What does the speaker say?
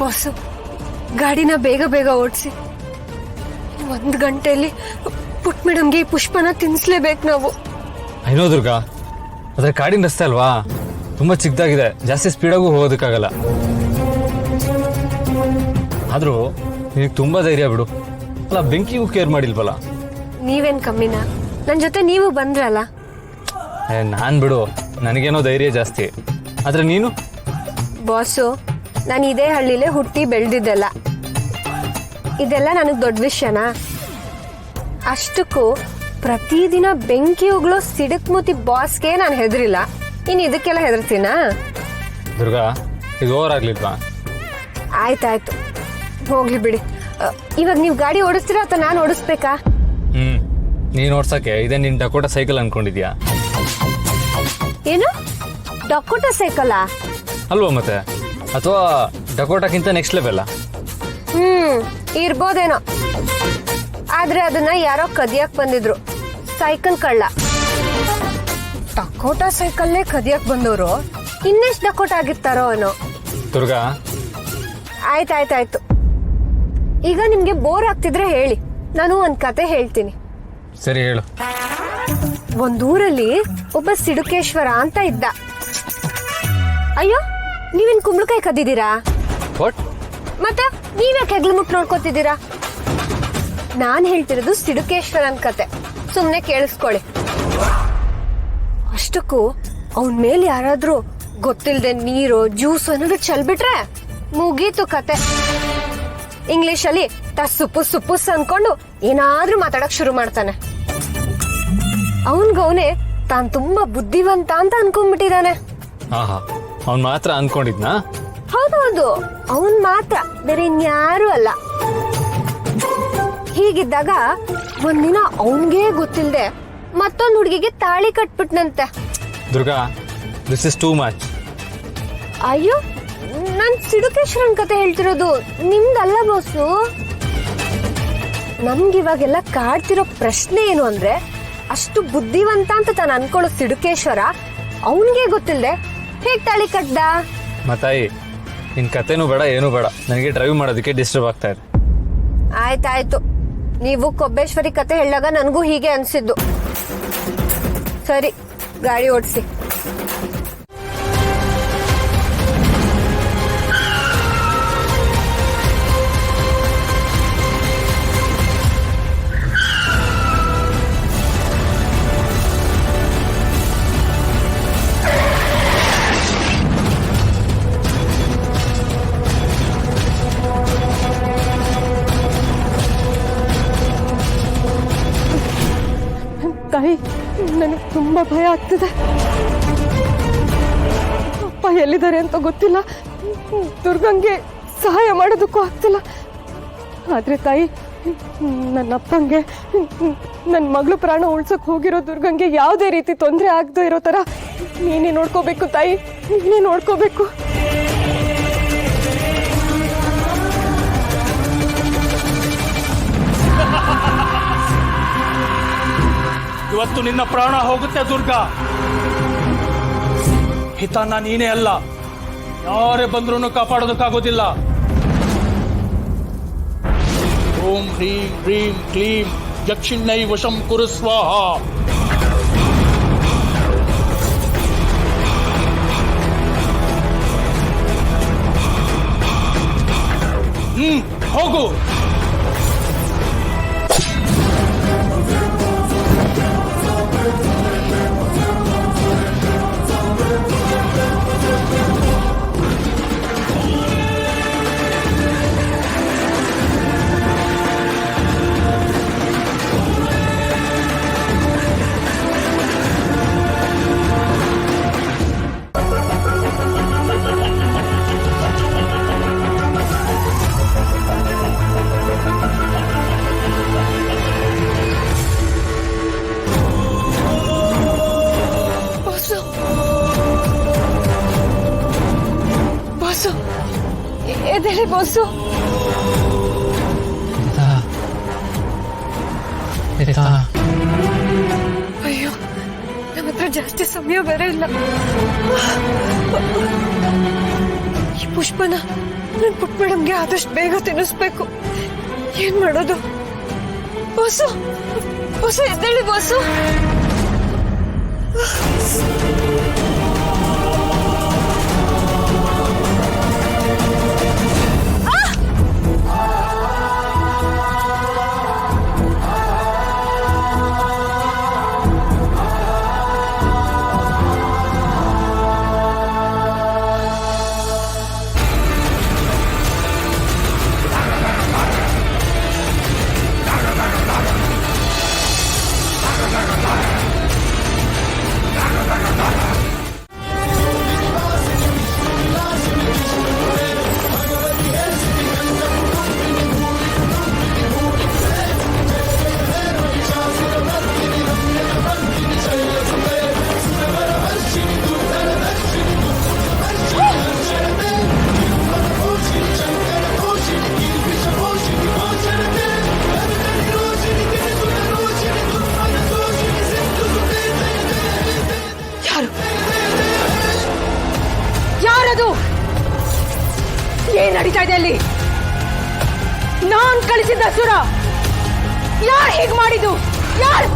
Boss ಗಾಡಿನ ಬೇಗ ಬೇಗ ಓಡಿಸಿ. 1 ಗಂಟೆಯಲ್ಲಿ ಪುಟ್ ಮೇಡಮ್ಗೆ ಈ ಪುಷ್ಪನ ತಿನ್ಸ್ಲೇಬೇಕು ನಾವು. ಏನೋ ದುರ್ಗಾ, ಅದ್ರ ಕಾಡಿನ ರಸ್ತೆ ಅಲ್ವಾ, ತುಂಬಾ ಚಿಕ್ಕದಾಗಿದೆ, ಜಾಸ್ತಿ ಸ್ಪೀಡಾಗೂ ಹೋಗೋದಕ್ಕಾಗಲ್ಲ. ಆದ್ರೂ ನಿನಗೆ ತುಂಬಾ ಧೈರ್ಯ ಬಿಡು. ಅಲ್ಲ, ಬೆಂಕಿಗೂ ಕೇರ್ ಮಾಡಿಲ್ವಲ್ಲ. ನೀವೇನ್ ಕಮ್ಮಿನ? ನನ್ ಜೊತೆ ನೀವು ಬಂದ್ರಲ್ಲ. ನಾನ್ ಬಿಡು, ನನಗೇನೋ ಧೈರ್ಯ ಜಾಸ್ತಿ. ಆದ್ರೆ ನೀನು? ಬಾಸು, ನಾನು ಇದೇ ಹಳ್ಳಿಲೇ ಹುಟ್ಟಿ ಬೆಳೆದಿದ್ದೆಲ್ಲ. ಇದೆಲ್ಲ ನನಗೆ ದೊಡ್ಡ ವಿಷಯನಾ? ಅಷ್ಟಕ್ಕೂ ಪ್ರತಿದಿನ ಬೆಂಕಿ ಉಗ್ಳೋ ಸಿಡಕ್ ಮೂತಿ ಬಾಸ್ಗೆ ನಾನು ಹೆದರಿಲ್ಲ, ಇನ್ನು ಇದಕ್ಕೆಲ್ಲ ಹೆದರ್ತೀನಾ? ದುರ್ಗಾ, ಇದು ಓವರ್ ಆಗ್ಲಿಲ್ವಾ? ಆಯ್ತಾಯ್ತು, ಹೋಗ್ಲಿ ಬಿಡಿ. ಇವಾಗ ನೀವು ಗಾಡಿ ಓಡಿಸ್ತೀರಾ ಅಥವಾ ನಾನು ಓಡಿಸ್ಬೇಕಾ? ನೀನ್ ಓಡ್ಸಕ್ಕೆ ಇದೇ ನಿನ್ ಡಕೋಟಾ ಸೈಕಲ್ ಅನ್ಕೊಂಡಿದ್ಯಾ? ಏನು ಡಕೋಟಾ ಸೈಕಲಾ? ಅಲ್ವಾ ಮತ್ತೆ, ಅಥವಾ ಡಕೋಟಾಕ್ಕಿಂತ ನೆಕ್ಸ್ಟ್ ಲೆವೆಲ್? ಇರ್ಬೋದೇನೋ. ಆದ್ರೆ ಅದನ್ನ ಯಾರೋ ಕದಿಯಕ್ ಬಂದಿದ್ರು, ಸೈಕಲ್ ಕಳ್ಳ. ಡಕೋಟಾ ಸೈಕಲ್ನೇ ಕದಿಯಕ್ ಬಂದವರು ಇನ್ನೆಷ್ಟು ಡಕೋಟಾ ಆಗಿರ್ತಾರೋ ಅನ್ನೋ. ದುರ್ಗಾ, ಆಯ್ತಾಯ್ತಾಯ್ತು. ಈಗ ನಿಮ್ಗೆ ಬೋರ್ ಆಗ್ತಿದ್ರೆ ಹೇಳಿ, ನಾನು ಒಂದ್ ಕತೆ ಹೇಳ್ತೀನಿ. ಸರಿ, ಹೇಳು. ಒಂದೂರಲ್ಲಿ ಒಬ್ಬ ಸಿಡುಕೇಶ್ವರ ಅಂತ ಇದ್ದ. ಅಯ್ಯೋ, ನೀವೇನ್ ಕುಂಬಳಕಾಯಿ ಕದ್ದಿದ್ದೀರಾ? ಮತ್ತೆ ನೀವ್ಯಾಕೆ ಹೆಗ್ಲು ಮುಟ್ಟು ನೋಡ್ಕೋತಿದ್ದೀರಾ? ನಾನ್ ಹೇಳ್ತಿರೋದು ಸಿಡುಕೇಶ್ವರನ್ ಕತೆ, ಸುಮ್ನೆ ಕೇಳಿಸ್ಕೊಳ್ಳಿ. ಅಷ್ಟಕ್ಕೂ ಅವನ್ ಮೇಲೆ ಯಾರಾದ್ರೂ ಗೊತ್ತಿಲ್ದೆ ನೀರು ಜ್ಯೂಸ್ ಏನಾದ್ರು ಚೆಲ್ಬಿಟ್ರೆ ಮುಗೀತು ಕತೆ. ಇಂಗ್ಲಿಷ್ ಅಲ್ಲಿ ತಸ್ಸು ಪುಸ್ಸು ಪುಸ್ ಅನ್ಕೊಂಡು ಏನಾದ್ರೂ ಮಾತಾಡಕ್ ಶುರು ಮಾಡ್ತಾನೆ. ಅವನ್ಗವನೇ ತಾನ್ ತುಂಬಾ ಬುದ್ಧಿವಂತ ಅಂತ ಅನ್ಕೊಂಡ್ಬಿಟ್ಟಿದಾನೆ. ಅವ್ನ್ ಮಾತ್ರ ಅನ್ಕೊಂಡಿದ್ನಾ? ಹೌದೌದು, ಅವನ್ ಮಾತ್ರ, ಬೇರೆ ಇನ್ಯಾರು ಅಲ್ಲ. ಹೀಗಿದ್ದಾಗ ಒಂದಿನ ಅವನ್ಗೆ ಗೊತ್ತಿಲ್ದೆ ಮತ್ತೊಂದು ಹುಡುಗಿಗೆ ತಾಳಿ ಕಟ್ಬಿಟ್ನಂತೆ. Durga, this is too much. ಅಯ್ಯೋ, ನಾನ್ ಸಿಡುಕೇಶ್ವರನ್ ಕತೆ ಹೇಳ್ತಿರೋದು, ನಿಮ್ದಲ್ಲ ಬಾಸು. ನಮ್ಗಿವಾಗೆಲ್ಲ ಕಾಡ್ತಿರೋ ಪ್ರಶ್ನೆ ಏನು ಅಂದ್ರೆ, ಅಷ್ಟು ಬುದ್ಧಿವಂತ ಅಂತ ತಾನು ಅನ್ಕೊಳ್ಳೋ ಸಿಡುಕೇಶ್ವರ ಅವನ್ಗೆ ಗೊತ್ತಿಲ್ದೆ ಹೇಗ್ ತಾಳಿ ಕಟ್ದ? ಮತ್ತಾಯಿ, ನಿನ್ ಕತೆನೂ ಬೇಡ, ಏನೂ ಬೇಡ, ನನಗೆ ಡ್ರೈವ್ ಮಾಡೋದಕ್ಕೆ ಡಿಸ್ಟರ್ಬ್ ಆಗ್ತಾ ಇದೆ. ಆಯ್ತಾಯ್ತು, ನೀವು ಕೊಬ್ಬೇಶ್ವರಿ ಕತೆ ಹೇಳಿದಾಗ ನನಗೂ ಹೀಗೆ ಅನ್ಸಿದ್ದು. ಸರಿ, ಗಾಡಿ ಓಡಿಸಿ. ತಾಯಿ, ನನಗೆ ತುಂಬಾ ಭಯ ಆಗ್ತಿದೆ. ಅಪ್ಪ ಎಲ್ಲಿದ್ದಾರೆ ಅಂತ ಗೊತ್ತಿಲ್ಲ, ದುರ್ಗಂಗೆ ಸಹಾಯ ಮಾಡೋದಕ್ಕೂ ಆಗ್ತಿಲ್ಲ. ಆದ್ರೆ ತಾಯಿ, ನನ್ನ ಅಪ್ಪಂಗೆ, ನನ್ನ ಮಗಳು ಪ್ರಾಣ ಉಳ್ಸಕ್ ಹೋಗಿರೋ ದುರ್ಗಂಗೆ ಯಾವುದೇ ರೀತಿ ತೊಂದರೆ ಆಗದೆ ಇರೋ ತರ ನೀನೇ ನೋಡ್ಕೋಬೇಕು ತಾಯಿ, ನೀನೇ ನೋಡ್ಕೋಬೇಕು. ಇವತ್ತು ನಿನ್ನ ಪ್ರಾಣ ಹೋಗುತ್ತೆ ದುರ್ಗಾ. ಹಿತನ್ನ ನೀನೇ ಅಲ್ಲ, ಯಾರೇ ಬಂದ್ರೂ ಕಾಪಾಡೋದಕ್ಕಾಗೋದಿಲ್ಲ. ಓಂ ಹ್ರೀಂ ಹ್ರೀಂ ಕ್ಲೀಂ ಯಕ್ಷಿಣ್ಣೈ ವಶಂ ಕುರು ಸ್ವಾಹ. ಹೋಗು. ಎದ್ದೇಳಿ ಬಾಸು. ಅಯ್ಯೋ, ನಮ್ಮ ಹತ್ರ ಜಾಸ್ತಿ ಸಮಯ ಬೇರೆ ಇಲ್ಲ. ಈ ಪುಷ್ಪನ ನನ್ ಪುಟ್ಟ ಮೇಡಮ್ಗೆ ಆದಷ್ಟು ಬೇಗ ತಿನ್ನಿಸ್ಬೇಕು. ಏನ್ ಮಾಡೋದು? ಬಸ್ಸು ಬಸ್ಸು ಎದ್ದೇಳಿ ಬಸ್ಸು. ಯಾರದು? ಏನ್ ನಡೀತಾ ಇದೆ ಅಲ್ಲಿ? ನಾನ್ ಕಳಿಸಿದ್ದ ಸುರ ಯಾರು ಹೀಗ್ ಮಾಡಿದ್ದು? ಯಾರು?